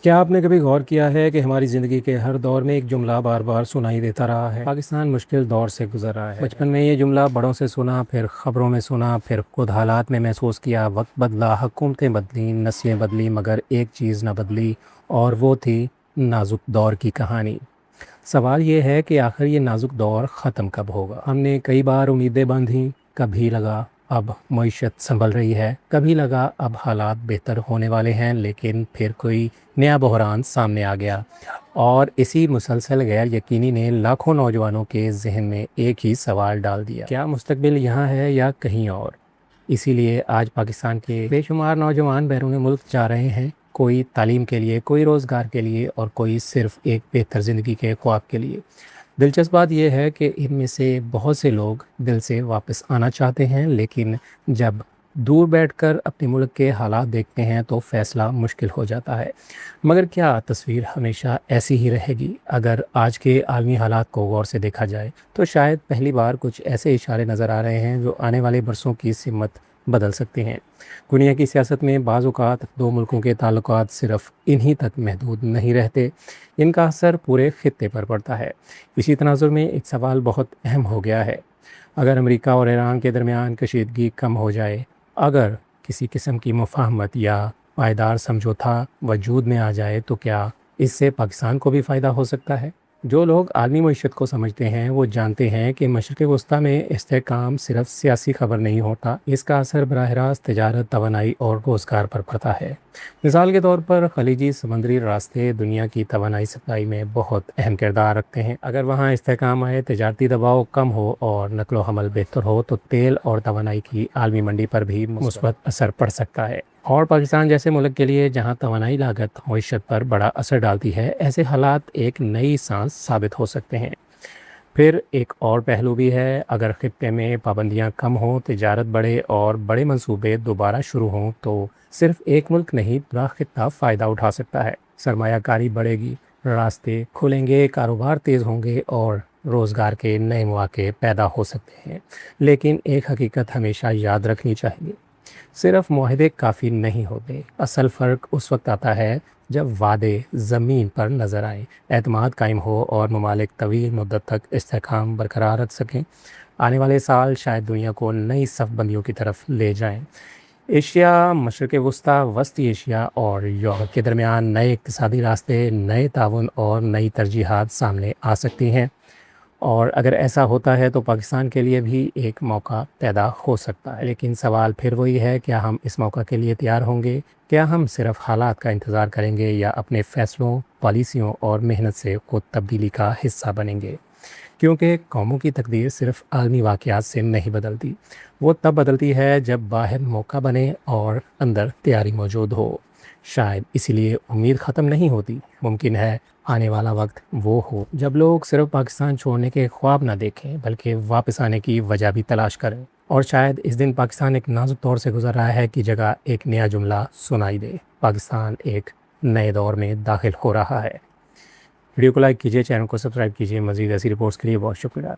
کیا آپ نے کبھی غور کیا ہے کہ ہماری زندگی کے ہر دور میں ایک جملہ بار بار سنائی دیتا رہا ہے؟ پاکستان مشکل دور سے گزر رہا ہے۔ بچپن میں یہ جملہ بڑوں سے سنا، پھر خبروں میں سنا، پھر خود حالات میں محسوس کیا۔ وقت بدلا، حکومتیں بدلیں، نسلیں بدلی، مگر ایک چیز نہ بدلی، اور وہ تھی نازک دور کی کہانی۔ سوال یہ ہے کہ آخر یہ نازک دور ختم کب ہوگا؟ ہم نے کئی بار امیدیں باندھیں، کبھی لگا اب معیشت سنبھل رہی ہے، کبھی لگا اب حالات بہتر ہونے والے ہیں، لیکن پھر کوئی نیا بحران سامنے آ گیا، اور اسی مسلسل غیر یقینی نے لاکھوں نوجوانوں کے ذہن میں ایک ہی سوال ڈال دیا: کیا مستقبل یہاں ہے یا کہیں اور؟ اسی لیے آج پاکستان کے بے شمار نوجوان بیرون ملک جا رہے ہیں، کوئی تعلیم کے لیے، کوئی روزگار کے لیے، اور کوئی صرف ایک بہتر زندگی کے خواب کے لیے۔ دلچسپ بات یہ ہے کہ ان میں سے بہت سے لوگ دل سے واپس آنا چاہتے ہیں، لیکن جب دور بیٹھ کر اپنے ملک کے حالات دیکھتے ہیں تو فیصلہ مشکل ہو جاتا ہے۔ مگر کیا تصویر ہمیشہ ایسی ہی رہے گی؟ اگر آج کے عالمی حالات کو غور سے دیکھا جائے تو شاید پہلی بار کچھ ایسے اشارے نظر آ رہے ہیں جو آنے والے برسوں کی سمت بدل سکتے ہیں۔ دنیا کی سیاست میں بعض اوقات دو ملکوں کے تعلقات صرف انہی تک محدود نہیں رہتے، ان کا اثر پورے خطے پر پڑتا ہے۔ اسی تناظر میں ایک سوال بہت اہم ہو گیا ہے: اگر امریکہ اور ایران کے درمیان کشیدگی کم ہو جائے، اگر کسی قسم کی مفاہمت یا پائیدار سمجھوتا وجود میں آ جائے، تو کیا اس سے پاکستان کو بھی فائدہ ہو سکتا ہے؟ جو لوگ عالمی معیشت کو سمجھتے ہیں وہ جانتے ہیں کہ مشرق وسطیٰ میں استحکام صرف سیاسی خبر نہیں ہوتا، اس کا اثر براہ راست تجارت، توانائی اور روزگار پر پڑتا ہے۔ مثال کے طور پر خلیجی سمندری راستے دنیا کی توانائی سپلائی میں بہت اہم کردار رکھتے ہیں۔ اگر وہاں استحکام آئے، تجارتی دباؤ کم ہو اور نقل و حمل بہتر ہو تو تیل اور توانائی کی عالمی منڈی پر بھی مثبت اثر پڑ سکتا ہے۔ اور پاکستان جیسے ملک کے لیے جہاں توانائی لاگت معیشت پر بڑا اثر ڈالتی ہے، ایسے حالات ایک نئی سانس ثابت ہو سکتے ہیں۔ پھر ایک اور پہلو بھی ہے: اگر خطے میں پابندیاں کم ہوں، تجارت بڑھے اور بڑے منصوبے دوبارہ شروع ہوں تو صرف ایک ملک نہیں، پورا خطہ فائدہ اٹھا سکتا ہے۔ سرمایہ کاری بڑھے گی، راستے کھلیں گے، کاروبار تیز ہوں گے اور روزگار کے نئے مواقع پیدا ہو سکتے ہیں۔ لیکن ایک حقیقت ہمیشہ یاد رکھنی چاہیے: صرف معاہدے کافی نہیں ہوتے۔ اصل فرق اس وقت آتا ہے جب وعدے زمین پر نظر آئیں، اعتماد قائم ہو اور ممالک طویل مدت تک استحکام برقرار رکھ سکیں۔ آنے والے سال شاید دنیا کو نئی صف بندیوں کی طرف لے جائیں۔ ایشیا، مشرق وسطیٰ، وسطی ایشیا اور یورپ کے درمیان نئے اقتصادی راستے، نئے تعاون اور نئی ترجیحات سامنے آ سکتی ہیں، اور اگر ایسا ہوتا ہے تو پاکستان کے لیے بھی ایک موقع پیدا ہو سکتا ہے۔ لیکن سوال پھر وہی ہے: کیا ہم اس موقع کے لیے تیار ہوں گے؟ کیا ہم صرف حالات کا انتظار کریں گے یا اپنے فیصلوں، پالیسیوں اور محنت سے خود تبدیلی کا حصہ بنیں گے؟ کیونکہ قوموں کی تقدیر صرف عالمی واقعات سے نہیں بدلتی، وہ تب بدلتی ہے جب باہر موقع بنے اور اندر تیاری موجود ہو۔ شاید اسی لیے امید ختم نہیں ہوتی۔ ممکن ہے آنے والا وقت وہ ہو جب لوگ صرف پاکستان چھوڑنے کے خواب نہ دیکھیں بلکہ واپس آنے کی وجہ بھی تلاش کریں۔ اور شاید اس دن پاکستان ایک نازک دور سے گزر رہا ہے کی جگہ ایک نیا جملہ سنائی دے: پاکستان ایک نئے دور میں داخل ہو رہا ہے۔ ویڈیو کو لائک کیجیے، چینل کو سبسکرائب کیجیے۔ مزید ایسی رپورٹس کے لیے بہت شکریہ۔